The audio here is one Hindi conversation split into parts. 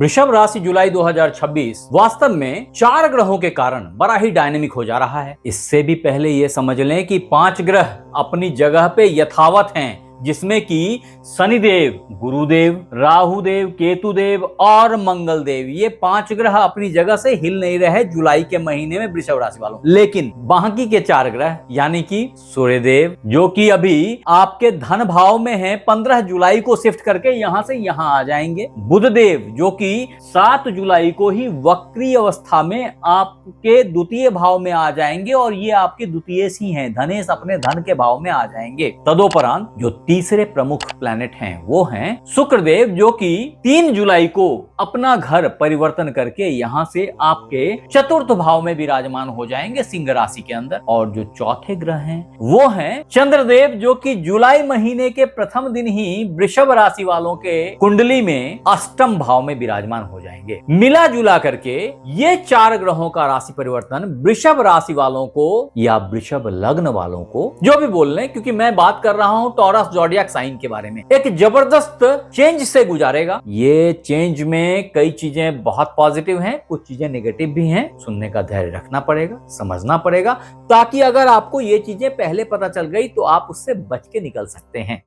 वृषभ राशि जुलाई 2026 वास्तव में 4 ग्रहों के कारण बड़ा ही डायनेमिक हो जा रहा है। इससे भी पहले ये समझ लें कि 5 ग्रह अपनी जगह पे यथावत हैं, जिसमें कि शनिदेव, गुरुदेव, राहुदेव, केतुदेव और मंगलदेव, ये 5 ग्रह अपनी जगह से हिल नहीं रहे जुलाई के महीने में वृषभ राशि वालों। लेकिन बाकी के 4 ग्रह यानी कि सूर्यदेव जो कि अभी आपके धन भाव में हैं, 15 जुलाई को शिफ्ट करके यहां से यहां आ जाएंगे। बुधदेव जो कि 7 जुलाई को ही वक्री अवस्था में आपके द्वितीय भाव में आ जाएंगे और ये आपके द्वितीय ही हैं, धनेश अपने धन के भाव में आ जाएंगे। तदोपरांत जो तीसरे प्रमुख प्लैनेट हैं वो हैं शुक्रदेव जो कि 3 जुलाई को अपना घर परिवर्तन करके यहां से आपके चतुर्थ भाव में विराजमान हो जाएंगे सिंह राशि के अंदर। और जो चौथे ग्रह हैं वो हैं चंद्रदेव जो कि जुलाई महीने के प्रथम दिन ही वृषभ राशि वालों के कुंडली में अष्टम भाव में विराजमान हो जाएंगे। मिला जुला करके ये 4 ग्रहों का राशि परिवर्तन वृषभ राशि वालों को या वृषभ लग्न वालों को, जो भी बोल रहे हैं, क्योंकि मैं बात कर रहा हूं टॉरस ज़ोडिएक साइन के बारे में, एक जबरदस्त चेंज से गुजारेगा। ये चेंज में कई चीजें बहुत पॉजिटिव हैं, कुछ चीजें नेगेटिव भी हैं। सुनने का धैर्य रखना पड़ेगा, समझना पड़ेगा, ताकि अगर आपको ये चीजें पहले पता चल गई तो आप उससे बच के निकल सकते हैं।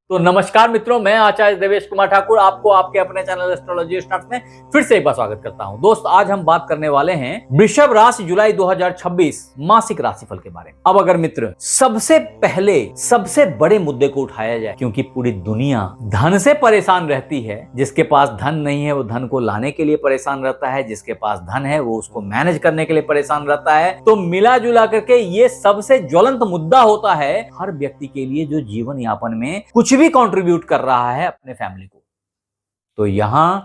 तो नमस्कार मित्रों, मैं आचार्य देवेश कुमार ठाकुर आपको आपके अपने चैनल एस्ट्रोलॉजी स्टार्ट में फिर से एक बार स्वागत करता हूं। दोस्त, आज हम बात करने वाले हैं वृषभ राशि जुलाई 2026 मासिक राशिफल के बारे में। अब अगर मित्र सबसे पहले सबसे बड़े मुद्दे को उठाया जाए, क्योंकि पूरी दुनिया धन से परेशान रहती है, जिसके पास धन नहीं है वो धन को लाने के लिए परेशान रहता है, जिसके पास धन है वो उसको मैनेज करने के लिए परेशान रहता है। तो मिला जुला करके ये सबसे ज्वलंत मुद्दा होता है हर व्यक्ति के लिए जो जीवन यापन में कुछ भी कंट्रीब्यूट कर रहा है अपने फैमिली को। तो यहां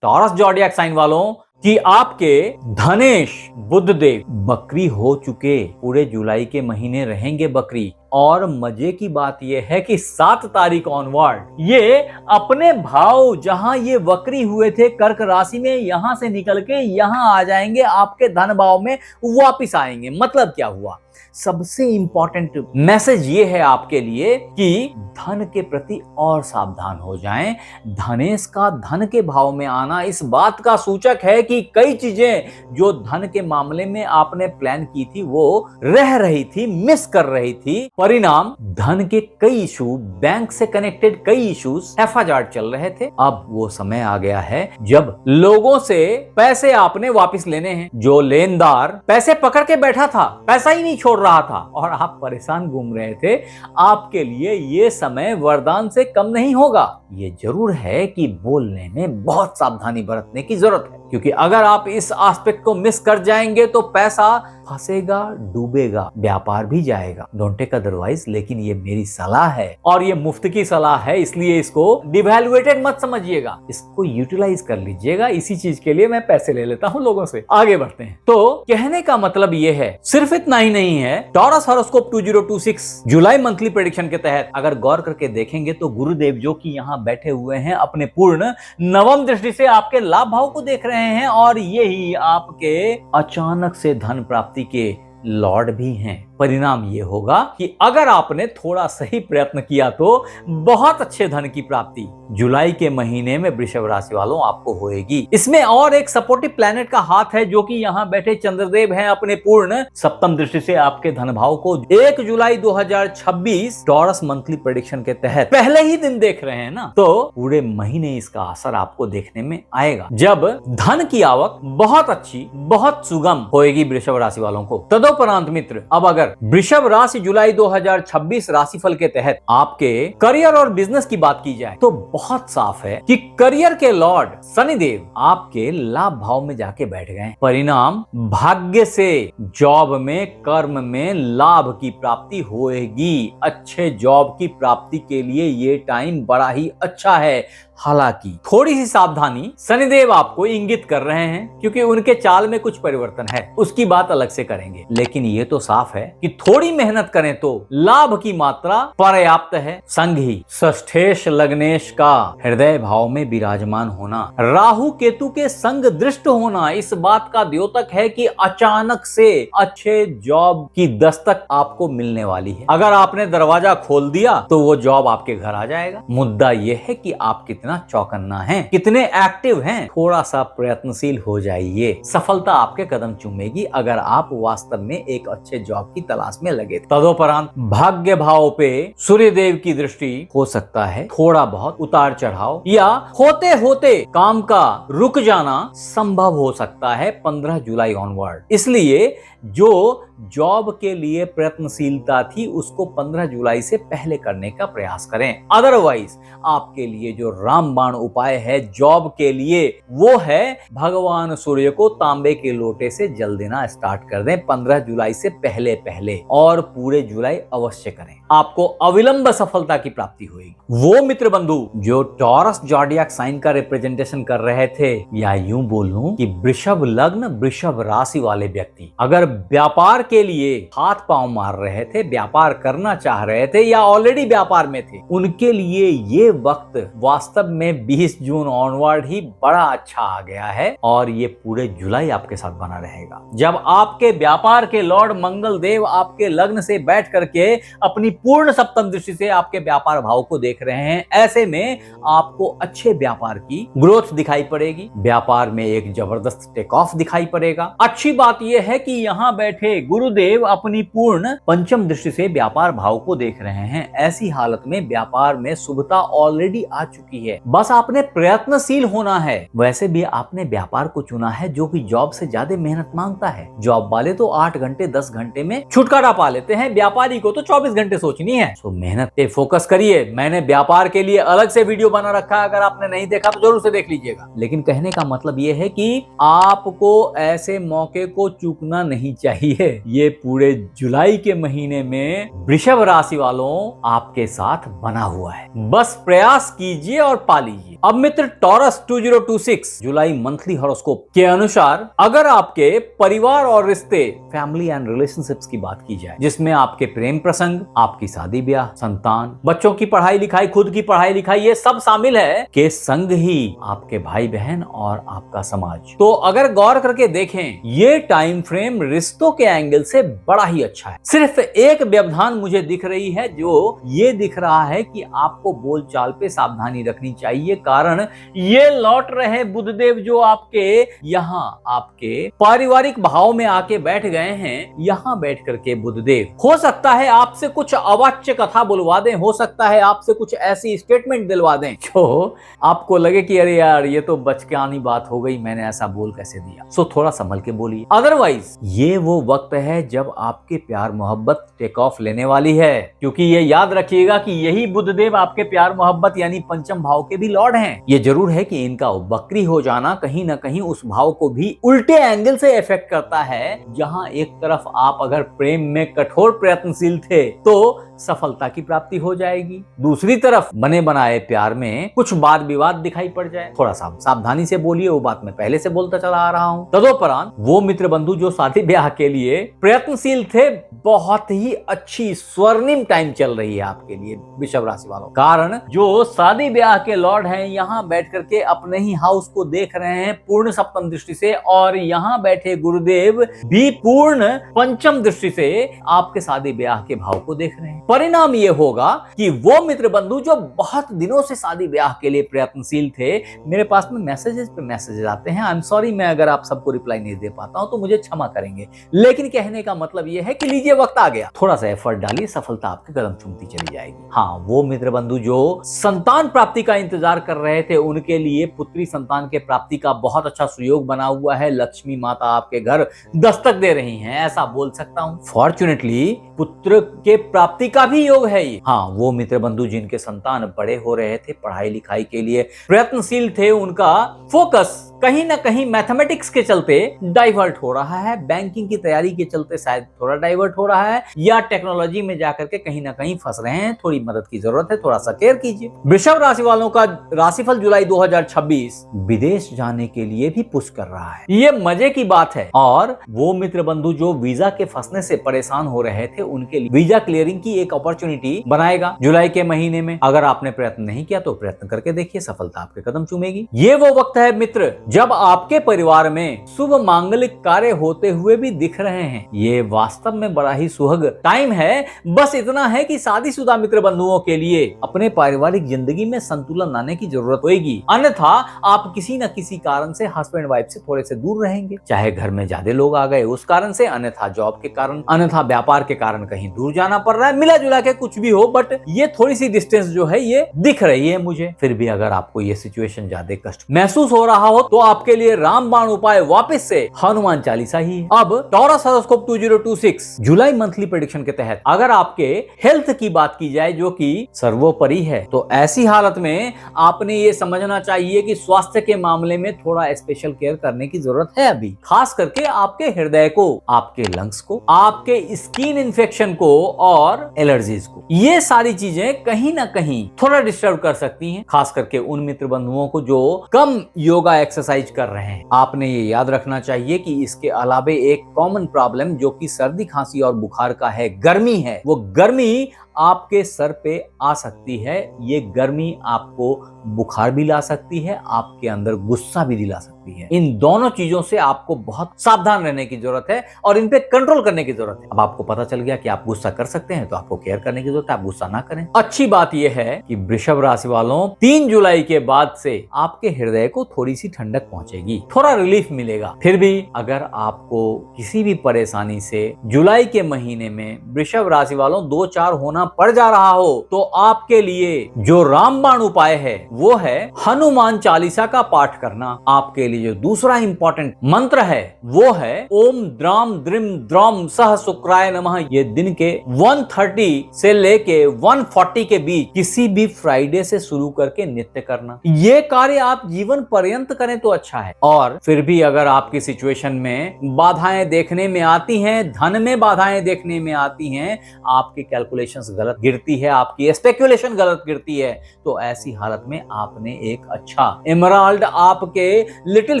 टॉरस ज़ोडिएक साइन वालों कि आपके धनेश बुधदेव बकरी हो चुके, पूरे जुलाई के महीने रहेंगे बकरी। और मजे की बात यह है कि 7 तारीख ऑनवर्ड ये अपने भाव जहां ये वक्री हुए थे कर्क राशि में, यहां से निकल के यहां आ जाएंगे, आपके धन भाव में वापिस आएंगे। मतलब क्या हुआ? सबसे इंपॉर्टेंट मैसेज ये है आपके लिए कि धन के प्रति और सावधान हो जाएं। धनेश का धन के भाव में आना इस बात का सूचक है कि कई चीजें जो धन के मामले में आपने प्लान की थी वो रह रही थी, मिस कर रही थी। परिणाम धन के कई इशू, बैंक से कनेक्टेड कई इश्यूज एफआईआर चल रहे थे। अब वो समय आ गया है जब लोगों से पैसे आपने वापस लेने हैं। जो लेनदार पैसे पकड़ के बैठा था, पैसा ही नहीं छोड़ रहा था और आप परेशान घूम रहे थे, आपके लिए ये समय वरदान से कम नहीं होगा। ये जरूर है कि बोलने में बहुत सावधानी बरतने की जरूरत है, क्योंकि अगर आप इस एस्पेक्ट को मिस कर जाएंगे तो पैसा फंसेगा, डूबेगा, व्यापार भी जाएगा। Don't take otherwise. लेकिन ये मेरी सलाह है और ये मुफ्त की सलाह है, इसलिए इसको डिवैल्यूएटेड मत समझिएगा, इसको यूटिलाइज कर लीजिएगा। इसी चीज के लिए मैं पैसे ले लेता हूं लोगों से। आगे बढ़ते हैं। तो कहने का मतलब ये है, सिर्फ इतना ही नहीं है। टॉरस हॉरोस्कोप 2026 जुलाई मंथली प्रेडिक्शन के तहत अगर गौर करके देखेंगे तो गुरुदेव जो कि यहाँ बैठे हुए हैं अपने पूर्ण नवम दृष्टि से आपके लाभ भाव को देख रहे हैं और यही आपके अचानक से धन प्राप्ति के लॉर्ड भी हैं। परिणाम ये होगा कि अगर आपने थोड़ा सही प्रयत्न किया तो बहुत अच्छे धन की प्राप्ति जुलाई के महीने में वृषभ राशि वालों आपको होएगी। इसमें और एक सपोर्टिव प्लैनेट का हाथ है जो कि यहाँ बैठे चंद्रदेव हैं अपने पूर्ण सप्तम दृष्टि से आपके धन भाव को 1 जुलाई 2026 टॉरस मंथली प्रेडिक्शन के तहत पहले ही दिन देख रहे हैं ना, तो पूरे महीने इसका असर आपको देखने में आएगा जब धन की आवक बहुत अच्छी, बहुत सुगम होएगी वृषभ राशि वालों को। तदोपरांत मित्र, अब अगर वृषभ राशि जुलाई 2026 राशिफल के तहत आपके करियर और बिजनेस की बात की जाए तो बहुत साफ है कि करियर के लॉर्ड शनिदेव आपके लाभ भाव में जाके बैठ गए। परिणाम भाग्य से जॉब में, कर्म में लाभ की प्राप्ति होएगी। अच्छे जॉब की प्राप्ति के लिए ये टाइम बड़ा ही अच्छा है। हालांकि थोड़ी सी सावधानी शनिदेव आपको इंगित कर रहे हैं, क्योंकि उनके चाल में कुछ परिवर्तन है, उसकी बात अलग से करेंगे। लेकिन ये तो साफ है कि थोड़ी मेहनत करें तो लाभ की मात्रा पर्याप्त है। संग ही षष्ठेश लग्नेश का हृदय भाव में विराजमान होना, राहु केतु के संग दृष्ट होना इस बात का द्योतक है कि अचानक से अच्छे जॉब की दस्तक आपको मिलने वाली है। अगर आपने दरवाजा खोल दिया तो वो जॉब आपके घर आ जाएगा। मुद्दा यह है कि आप कितना चौकन्ना हैं, कितने एक्टिव हैं। थोड़ा सा प्रयत्नशील हो जाइए, सफलता आपके कदम चूमेगी अगर आप वास्तव में एक अच्छे जॉब की तलाश में लगे। तदोपरांत भाग्य भाव पे सूर्य देव की दृष्टि हो सकता है, थोड़ा बहुत उतार चढ़ाव या होते होते काम का रुक जाना संभव हो सकता है 15 जुलाई ऑनवर्ड। इसलिए जो जॉब के लिए प्रयत्नशीलता थी उसको 15 जुलाई से पहले करने का प्रयास करें। अदरवाइज आपके लिए जो रामबाण उपाय है जॉब के लिए वो है भगवान सूर्य को तांबे के लोटे से जल देना स्टार्ट कर दें 15 जुलाई से पहले पहले, और पूरे जुलाई अवश्य करें। आपको अविलंब सफलता की प्राप्ति होगी। वो मित्र बंधु जो टॉरस जॉडियक साइन का रिप्रेजेंटेशन कर रहे थे, या यूं बोलूं कि वृषभ लग्न वृषभ राशि वाले व्यक्ति अगर व्यापार के लिए हाथ पांव मार रहे थे, व्यापार करना चाह रहे थे या ऑलरेडी व्यापार में थे, उनके लिए ये वक्त वास्तव में 20 जून ऑनवर्ड ही बड़ा अच्छा आ गया है और ये पूरे जुलाई आपके साथ बना रहेगा। जब आपके व्यापार के लॉर्ड मंगल देव आपके लग्न से बैठ करके अपनी पूर्ण सप्तम दृष्टि से आपके व्यापार भाव को देख रहे हैं, ऐसे में आपको अच्छे व्यापार की ग्रोथ दिखाई पड़ेगी, व्यापार में एक जबरदस्त टेक ऑफ दिखाई पड़ेगा। अच्छी बात यह है कि यहाँ बैठे गुरुदेव अपनी पूर्ण पंचम दृष्टि से व्यापार भाव को देख रहे हैं। ऐसी हालत में व्यापार में शुभता ऑलरेडी आ चुकी है, बस आपने प्रयत्नशील होना है। वैसे भी आपने व्यापार को चुना है जो कि जॉब से ज्यादा मेहनत मांगता है। जॉब वाले तो 8 घंटे 10 घंटे में छुटकारा पा लेते हैं, व्यापारी को तो 24 घंटे सोचनी है। तो मेहनत पे फोकस करिए। मैंने व्यापार के लिए अलग से वीडियो बना रखा है, अगर आपने नहीं देखा तो जरूर से देख लीजिएगा। लेकिन कहने का मतलब ये है कि आपको ऐसे मौके को चूकना नहीं चाहिए। ये पूरे जुलाई के महीने में वृषभ राशि वालों आपके साथ बना हुआ है, बस प्रयास कीजिए और पा लीजिए। अब मित्र टॉरस 2026 जुलाई मंथली हॉरोस्कोप के अनुसार अगर आपके परिवार और रिश्ते फैमिली एंड रिलेशनशिप्स की बात की जाए, जिसमें आपके प्रेम प्रसंग, आपकी शादी ब्याह, संतान, बच्चों की पढ़ाई लिखाई, खुद की पढ़ाई लिखाई, ये सब शामिल है, के संग ही आपके भाई बहन और आपका समाज। तो अगर गौर करके देखें, ये टाइम फ्रेम रिश्तों के एंगल से बड़ा ही अच्छा है। सिर्फ एक व्यवधान मुझे दिख रही है, जो ये दिख रहा है कि आपको बोलचाल पे सावधानी रखनी चाहिए, कारण ये लौट रहे बुधदेव जो आपके यहाँ आपके पारिवारिक भाव में आके बैठ गए हैं। यहाँ बैठ करके बुधदेव हो सकता है आपसे कुछ अवाच्य कथा बुलवा दें, हो सकता है आपसे कुछ ऐसी स्टेटमेंट दिलवा दें जो आपको लगे कि अरे यार ये तो बचकानी बात हो गई, मैंने ऐसा बोल कैसे दिया। सो थोड़ा संभल के बोलिए। अदरवाइज ये वो वक्त है जब आपके प्यार मोहब्बत टेक ऑफ लेने वाली है, क्योंकि ये याद रखिएगा कि यही बुधदेव आपके प्यार मोहब्बत यानी पंचम भाव के भी लॉर्ड हैं। ये जरूर है कि इनका वक्री हो जाना कहीं ना कहीं उस भाव को भी उल्टे एंगल से इफेक्ट करता है। जहां एक तरफ आप अगर प्रेम में कठोर प्रयत्नशील थे तो सफलता की प्राप्ति हो जाएगी, दूसरी तरफ बने बनाए प्यार में कुछ वाद विवाद दिखाई पड़ जाए। थोड़ा सा सावधानी से बोलिए, वो बात मैं पहले से बोलता चला आ रहा हूं। तदोपरांत वो मित्र बंधु जो शादी ब्याह के लिए प्रयत्नशील थे, बहुत ही अच्छी स्वर्णिम टाइम चल रही है आपके लिए वृषभ राशि वालों, कारण जो शादी ब्याह के लॉर्ड हैं यहाँ बैठ करके अपने ही हाउस को देख रहे हैं पूर्ण सप्तम दृष्टि से, और यहाँ बैठे गुरुदेव भी पूर्ण पंचम दृष्टि से आपके शादी ब्याह के भाव को देख रहे हैं। परिणाम ये होगा कि वो मित्र बंधु जो बहुत दिनों से शादी ब्याह के लिए प्रयत्नशील थे, मेरे पास में मैसेजेस पे मैसेजेस आते हैं। आई एम सॉरी, मैं अगर आप सबको रिप्लाई नहीं दे पाता हूं तो मुझे क्षमा करेंगे, लेकिन कहने का मतलब ये है कि लीजिए वक्त आ गया, थोड़ा सा एफर्ट डालिए, सफलता आपके कदम चूमती चली जाएगी। हाँ, वो मित्र बंधु जो संतान प्राप्ति का इंतजार कर रहे थे, उनके लिए पुत्री संतान के प्राप्ति का बहुत अच्छा सुयोग बना हुआ है। लक्ष्मी माता आपके घर दस्तक दे रही हैं, ऐसा बोल सकता हूं। फॉर्चुनेटली पुत्र के प्राप्ति का भी योग है ये। हाँ, वो मित्र बंधु जिनके संतान बड़े हो रहे थे, पढ़ाई लिखाई के लिए प्रयत्नशील थे, उनका फोकस कहीं ना कहीं मैथमेटिक्स के चलते डाइवर्ट हो रहा है, बैंकिंग की तैयारी के चलते शायद थोड़ा डाइवर्ट हो रहा है, या टेक्नोलॉजी में जाकर के कहीं ना कहीं फंस रहे हैं, थोड़ी मदद की जरूरत है, थोड़ा सा केयर कीजिए। वृषभ राशि वालों का राशिफल जुलाई 2026 विदेश जाने के लिए भी पुश कर रहा है। ये मजे की बात है। और वो मित्र बंधु जो वीजा के फंसने से परेशान हो रहे थे, उनके लिए वीजा क्लियरिंग की एक अपॉर्चुनिटी बनाएगा जुलाई के महीने में। अगर आपने प्रयत्न नहीं किया तो प्रयत्न करके देखिए, सफलता आपके कदम चूमेगी। ये वो वक्त है मित्र जब आपके परिवार में शुभ मांगलिक कार्य होते हुए भी दिख रहे हैं। ये वास्तव में बड़ा ही सुहाग टाइम है। बस इतना है कि शादीशुदा मित्र बंधुओं के लिए अपने पारिवारिक जिंदगी में संतुलन लाने की जरूरत होगी, अन्यथा आप किसी न किसी कारण से हस्बैंड वाइफ से थोड़े से दूर रहेंगे। चाहे घर में ज्यादा लोग आ गए उस कारण से, अन्यथा जॉब के कारण, अन्यथा व्यापार के कारण कहीं दूर जाना पड़ रहा है, मिला जुला के कुछ भी हो, बट ये थोड़ी सी डिस्टेंस जो है ये दिख रही है मुझे। फिर भी अगर आपको ये सिचुएशन ज्यादा कष्ट महसूस हो रहा हो तो आपके लिए रामबाण उपाय वापस से हनुमान चालीसा ही है। अब टॉरस हॉरोस्कोप 2026 जुलाई मंथली प्रेडिक्शन के तहत अगर आपके हेल्थ की बात की जाए जो कि सर्वोपरि है, तो ऐसी हालत में आपने ये समझना चाहिए कि स्वास्थ्य के मामले में थोड़ा स्पेशल केयर करने की जरूरत है अभी, खास करके आपके हृदय को, आपके लंग्स को, आपके स्किन इन्फेक्शन को और एलर्जीज को। ये सारी चीजें कहीं ना कहीं थोड़ा डिस्टर्ब कर सकती हैं, खास करके उन मित्र बंधुओं को जो कम योगा एक्सरसाइज कर रहे हैं। आपने ये याद रखना चाहिए कि इसके अलावे एक कॉमन प्रॉब्लम जो कि सर्दी खांसी और बुखार का है, गर्मी है, वो गर्मी आपके सर पे आ सकती है। ये गर्मी आपको बुखार भी ला सकती है, आपके अंदर गुस्सा भी दिला सकती है। इन दोनों चीजों से आपको बहुत सावधान रहने की जरूरत है और इन पे कंट्रोल करने की जरूरत है। अब आपको पता चल गया कि आप गुस्सा कर सकते हैं, तो आपको केयर करने की जरूरत है, आप गुस्सा ना करें। अच्छी बात यह है कि वृषभ राशि वालों 3 जुलाई के बाद से आपके हृदय को थोड़ी सी ठंडक पहुंचेगी, थोड़ा रिलीफ मिलेगा। फिर भी अगर आपको किसी भी परेशानी से जुलाई के महीने में वृषभ राशि वालों 2-4 होना पड़ जा रहा हो, तो आपके लिए जो रामबाण उपाय है वो है हनुमान चालीसा का पाठ करना। आपके लिए जो दूसरा इंपॉर्टेंट मंत्र है वो है ओम द्राम द्रिम द्रौम सह शुक्राय नमः। ये दिन के 1:30 से लेके 1:40 के बीच किसी भी फ्राइडे से शुरू करके नित्य करना। ये कार्य आप जीवन पर्यंत करें तो अच्छा है। और फिर भी अगर आपकी सिचुएशन में बाधाएं देखने में आती हैं, धन में बाधाएं देखने में आती हैं, आपकी कैलकुलेशंस गलत गिरती है, आपकी स्पेकुलेशन गलत गिरती है, तो ऐसी हालत में आपने एक अच्छा एमराल्ड आपके लिटिल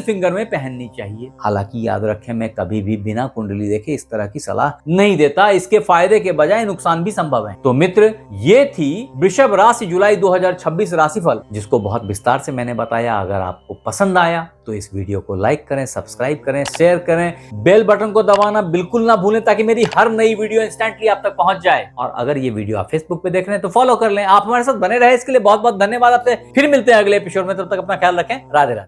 फिंगर में पहननी चाहिए। हालांकि याद रखें, मैं कभी भी बिना कुंडली देखे इस तरह की सलाह नहीं देता, इसके फायदे के बजाय नुकसान भी संभव है। तो मित्र, ये थी वृषभ राशि जुलाई 2026 राशिफल, जिसको बहुत विस्तार से मैंने बताया। अगर आपको पसंद आया तो इस वीडियो को लाइक करें, सब्सक्राइब करें, शेयर करें, बेल बटन को दबाना बिल्कुल ना भूलें ताकि मेरी हर नई वीडियो इंस्टेंटली आप तक पहुंच जाए। और अगर ये वीडियो आप फेसबुक पे देख रहे हैं तो फॉलो कर लें। आप हमारे साथ बने रहे इसके लिए बहुत बहुत धन्यवाद। आपसे फिर मिलते हैं अगले एपिसोड में, तब तक अपना ख्याल रखें। राधे राधे।